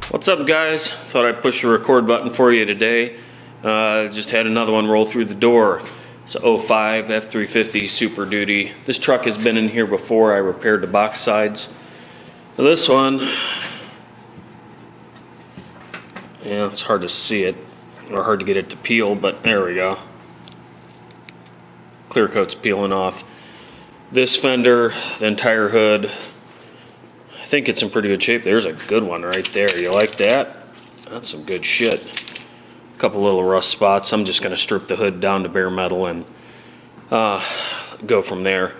What's up, guys? Thought I'd push the record button for you today. Just had another one roll through the door. It's a 05 F350 Super Duty. This truck has been in here before. I repaired the box sides. This one, yeah, it's hard to see it, or hard to get it to peel, but there we go. Clear coat's peeling off. This fender, the entire hood, I think it's in pretty good shape. There's a good one right there. You like that? That's some good shit. A couple little rust spots. I'm just going to strip the hood down to bare metal and go from there.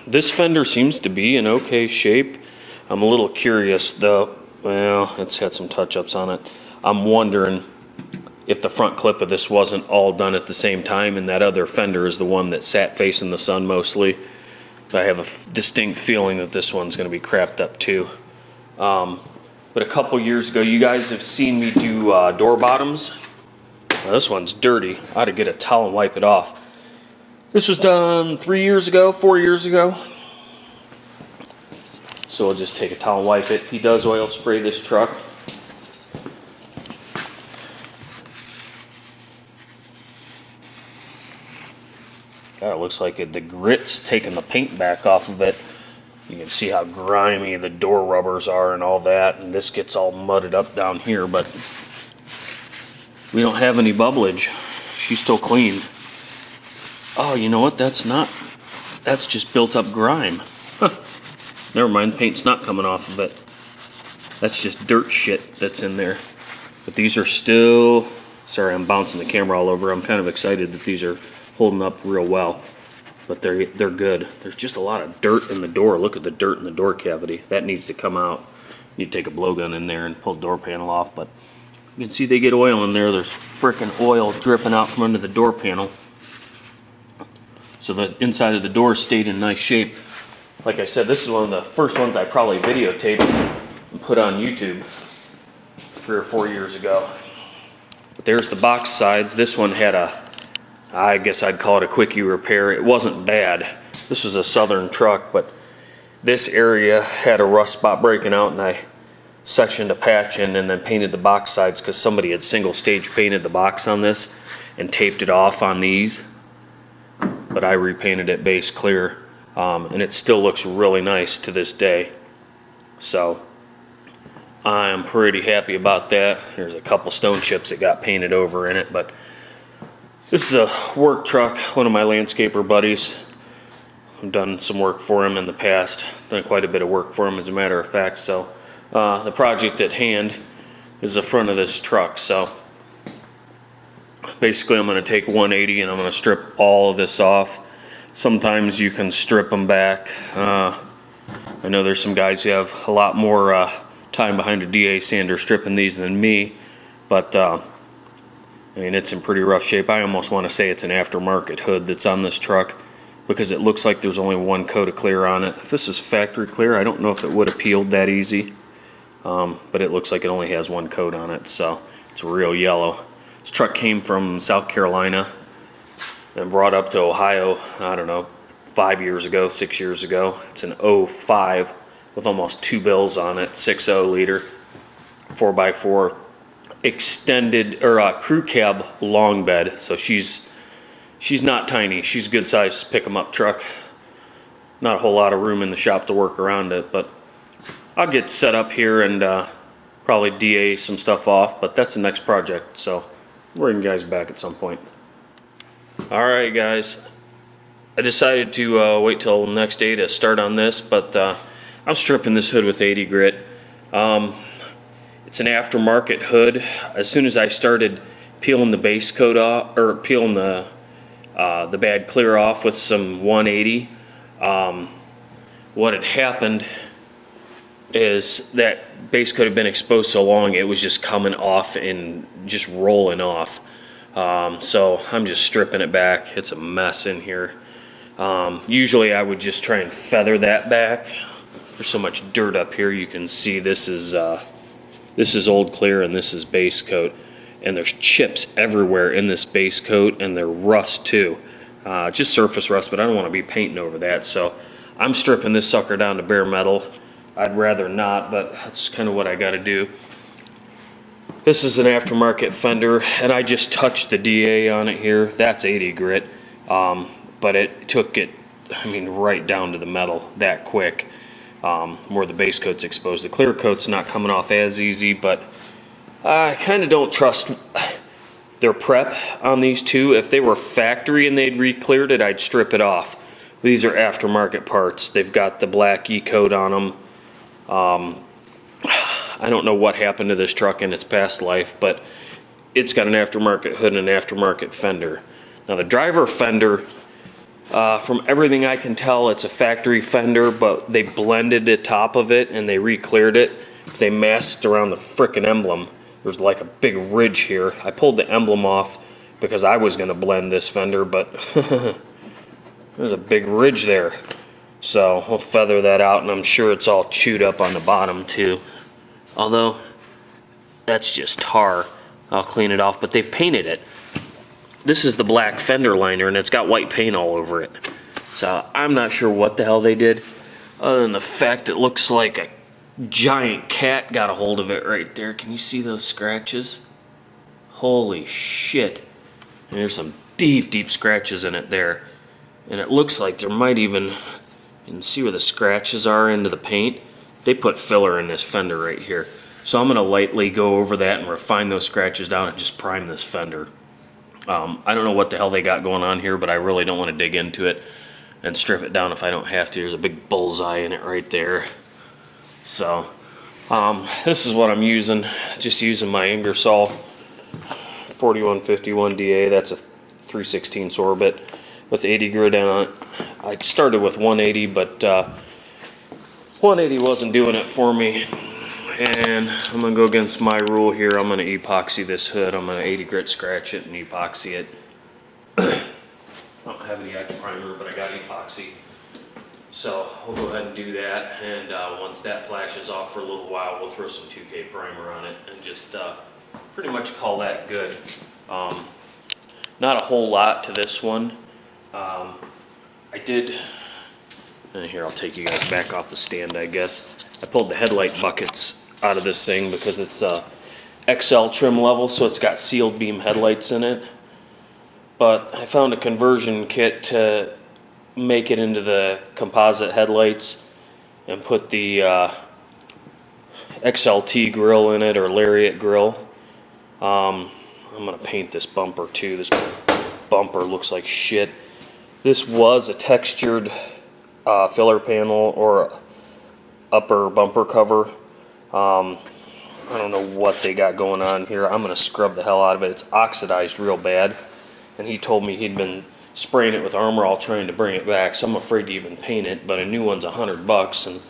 This fender seems to be in okay shape. I'm a little curious though. Well, it's had some touch-ups on it. I'm wondering if the front clip of this wasn't all done at the same time and that other fender is the one that sat facing the sun mostly. I have a distinct feeling that this one's going to be crapped up too. But a couple years ago, you guys have seen me do door bottoms. Now, this one's dirty. I ought to get a towel and wipe it off. This was done 4 years ago. So we'll just take a towel and wipe it. He does oil spray this truck. God, it looks like the grit's taking the paint back off of it. You can see how grimy the door rubbers are and all that, and this gets all mudded up down here, but we don't have any bubblage. She's still clean. Oh, you know what? That's just built up grime. Huh. Never mind, paint's not coming off of it. That's just dirt shit that's in there. But these are still, sorry, I'm bouncing the camera all over. I'm kind of excited that these are holding up real well, but they're good. There's just a lot of dirt in the door. Look at the dirt in the door cavity. That needs to come out. You take a blowgun in there and pull the door panel off, but you can see they get oil in there. There's frickin' oil dripping out from under the door panel. So the inside of the door stayed in nice shape. Like I said, this is one of the first ones I probably videotaped and put on YouTube 3 or 4 years ago. But there's the box sides. This one had I guess I'd call it a quickie repair. It wasn't bad. This was a Southern truck, but this area had a rust spot breaking out, and I sectioned a patch in and then painted the box sides because somebody had single stage painted the box on this and taped it off on these. But I repainted it base clear, and it still looks really nice to this day. So I'm pretty happy about that. There's a couple stone chips that got painted over in it, but this is a work truck, one of my landscaper buddies. I've done some work for him in the past, done quite a bit of work for him as a matter of fact. So the project at hand is the front of this truck. So basically I'm going to take 180 and I'm going to strip all of this off. Sometimes you can strip them back. I know there's some guys who have a lot more time behind a DA sander stripping these than me, but I mean, it's in pretty rough shape. I almost want to say it's an aftermarket hood that's on this truck because it looks like there's only one coat of clear on it. If this is factory clear, I don't know if it would have peeled that easy, but it looks like it only has one coat on it, so it's real yellow. This truck came from South Carolina and brought up to Ohio, I don't know, 6 years ago. It's an 05 with almost 2 bills on it, 6.0 liter, 4x4. Extended or crew cab long bed, so she's not tiny. She's a good size pick 'em up truck. Not a whole lot of room in the shop to work around it, but I'll get set up here and probably DA some stuff off, but that's the next project, so we'll bring you guys back at some point. Alright guys, I decided to wait till the next day to start on this, but I'm stripping this hood with 80 grit. It's an aftermarket hood. As soon as I started peeling the base coat off, or peeling the bad clear off with some 180, what had happened is that base coat had been exposed so long it was just coming off and just rolling off. So I'm just stripping it back. It's a mess in here. Usually I would just try and feather that back. There's so much dirt up here. You can see this is old clear and this is base coat, and there's chips everywhere in this base coat, and they're rust too, just surface rust, but I don't want to be painting over that, so I'm stripping this sucker down to bare metal. I'd rather not, but that's kind of what I got to do. This is an aftermarket fender, and I just touched the DA on it here. That's 80 grit, but it took it, I mean, right down to the metal that quick. Where the base coat's exposed. The clear coat's not coming off as easy, but I kind of don't trust their prep on these two. If they were factory and they'd re-cleared it, I'd strip it off. These are aftermarket parts. They've got the black E-coat on them. I don't know what happened to this truck in its past life, but it's got an aftermarket hood and an aftermarket fender. Now the driver fender, from everything I can tell, it's a factory fender, but they blended the top of it and they re-cleared it. They masked around the frickin' emblem. There's like a big ridge here. I pulled the emblem off because I was gonna blend this fender, but there's a big ridge there. So we'll feather that out, and I'm sure it's all chewed up on the bottom too. Although, that's just tar. I'll clean it off, but they painted it. This is the black fender liner, and it's got white paint all over it. So I'm not sure what the hell they did, other than the fact it looks like a giant cat got a hold of it right there. Can you see those scratches? Holy shit. And there's some deep, deep scratches in it there. And it looks like there might even, you can see where the scratches are into the paint. They put filler in this fender right here. So I'm gonna lightly go over that and refine those scratches down and just prime this fender. I don't know what the hell they got going on here, but I really don't want to dig into it and strip it down if I don't have to. There's a big bullseye in it right there. So this is what I'm using. Just using my Ingersoll 4151 DA. That's a 3/16 sorbet with 80 grit on it. I started with 180, but 180 wasn't doing it for me. And I'm gonna go against my rule here. I'm gonna epoxy this hood. I'm gonna 80 grit scratch it and epoxy it. I don't have any X primer, but I got epoxy. So we'll go ahead and do that. And once that flashes off for a little while, we'll throw some 2K primer on it and just pretty much call that good. Not a whole lot to this one. I did, and here I'll take you guys back off the stand, I guess. I pulled the headlight buckets out of this thing because it's XL trim level, so it's got sealed beam headlights in it. But I found a conversion kit to make it into the composite headlights and put the XLT grill in it, or Lariat grill. I'm gonna paint this bumper too. This bumper looks like shit. This was a textured filler panel or upper bumper cover. I don't know what they got going on here. I'm gonna scrub the hell out of it. It's oxidized real bad, and he told me he'd been spraying it with Armor All trying to bring it back, so I'm afraid to even paint it. But a new one's $100, and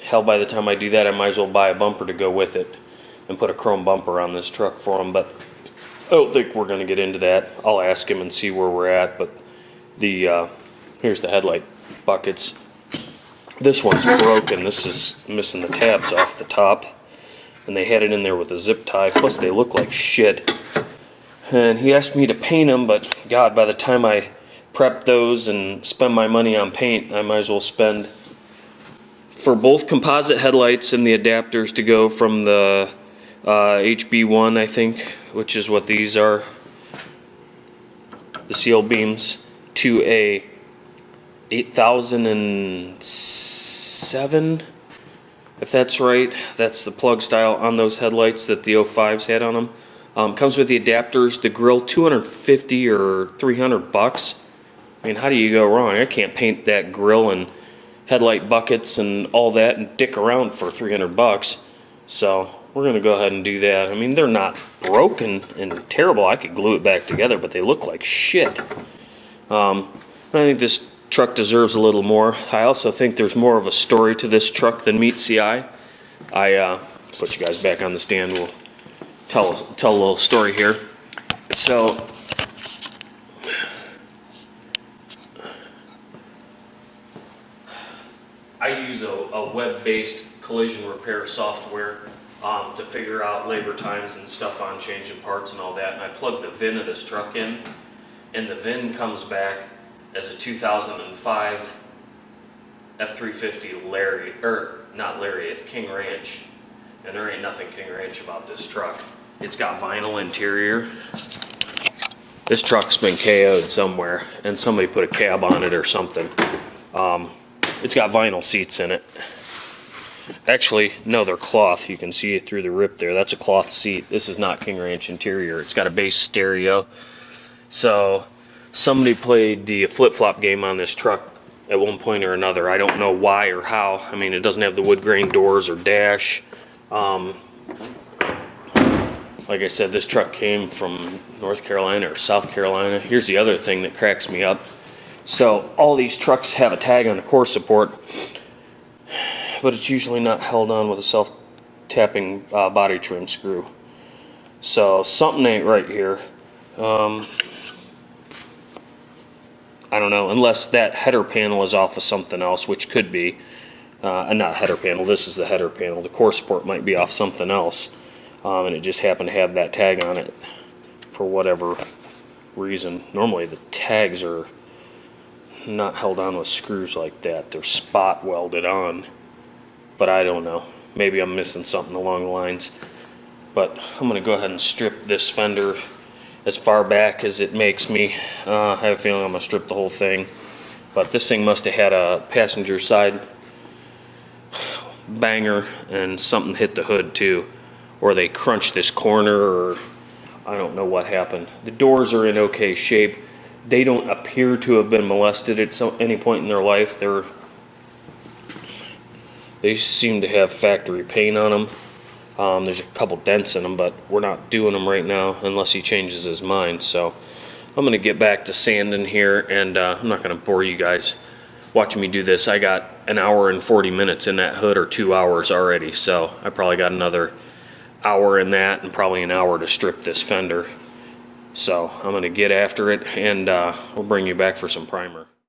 hell, by the time I do that, I might as well buy a bumper to go with it and put a chrome bumper on this truck for him. But I don't think we're gonna get into that. I'll ask him and see where we're at. But the here's the headlight buckets. This one's broken. This is missing the tabs off the top, and they had it in there with a zip tie. Plus they look like shit. And he asked me to paint them, but God, by the time I prep those and spend my money on paint, I might as well spend for both composite headlights and the adapters to go from the HB1, I think, which is what these are, the seal beams, to a 8007, if that's right. That's the plug style on those headlights that the 05s had on them. Comes with the adapters, the grill, $250 or $300. I mean, how do you go wrong? I can't paint that grill and headlight buckets and all that and dick around for $300. So we're gonna go ahead and do that. I mean, they're not broken and terrible. I could glue it back together, but they look like shit. I think this truck deserves a little more. I also think there's more of a story to this truck than meets the eye. I put you guys back on the stand. We'll tell a little story here. So I use a web-based collision repair software to figure out labor times and stuff on changing parts and all that. And I plugged the VIN of this truck in, and the VIN comes back as a 2005 F350 Lariat, or not Lariat, King Ranch. And there ain't nothing King Ranch about this truck. It's got vinyl interior. This truck's been KO'd somewhere, and somebody put a cab on it or something. It's got vinyl seats in it. Actually, no, they're cloth. You can see it through the rip there. That's a cloth seat. This is not King Ranch interior. It's got a bass stereo. So somebody played the flip-flop game on this truck at one point or another. I don't know why or how. I mean, it doesn't have the wood grain doors or dash. Like I said, this truck came from North Carolina or South Carolina. Here's the other thing that cracks me up. So all these trucks have a tag on the core support, but it's usually not held on with a self-tapping body trim screw. So something ain't right here. I don't know, unless that header panel is off of something else, which could be. Not header panel, this is the header panel. The core support might be off something else. And it just happened to have that tag on it for whatever reason. Normally the tags are not held on with screws like that. They're spot welded on. But I don't know. Maybe I'm missing something along the lines. But I'm going to go ahead and strip this fender as far back as it makes me. I have a feeling I'm going to strip the whole thing. But this thing must have had a passenger side banger and something hit the hood too. Or they crunched this corner, or I don't know what happened. The doors are in okay shape. They don't appear to have been molested at any point in their life. They seem to have factory paint on them. There's a couple dents in them, but we're not doing them right now unless he changes his mind. So I'm going to get back to sanding here, and I'm not going to bore you guys watching me do this. I got an hour and 40 minutes in that hood, or 2 hours already, so I probably got another hour in that and probably an hour to strip this fender. So I'm going to get after it, and we'll bring you back for some primer.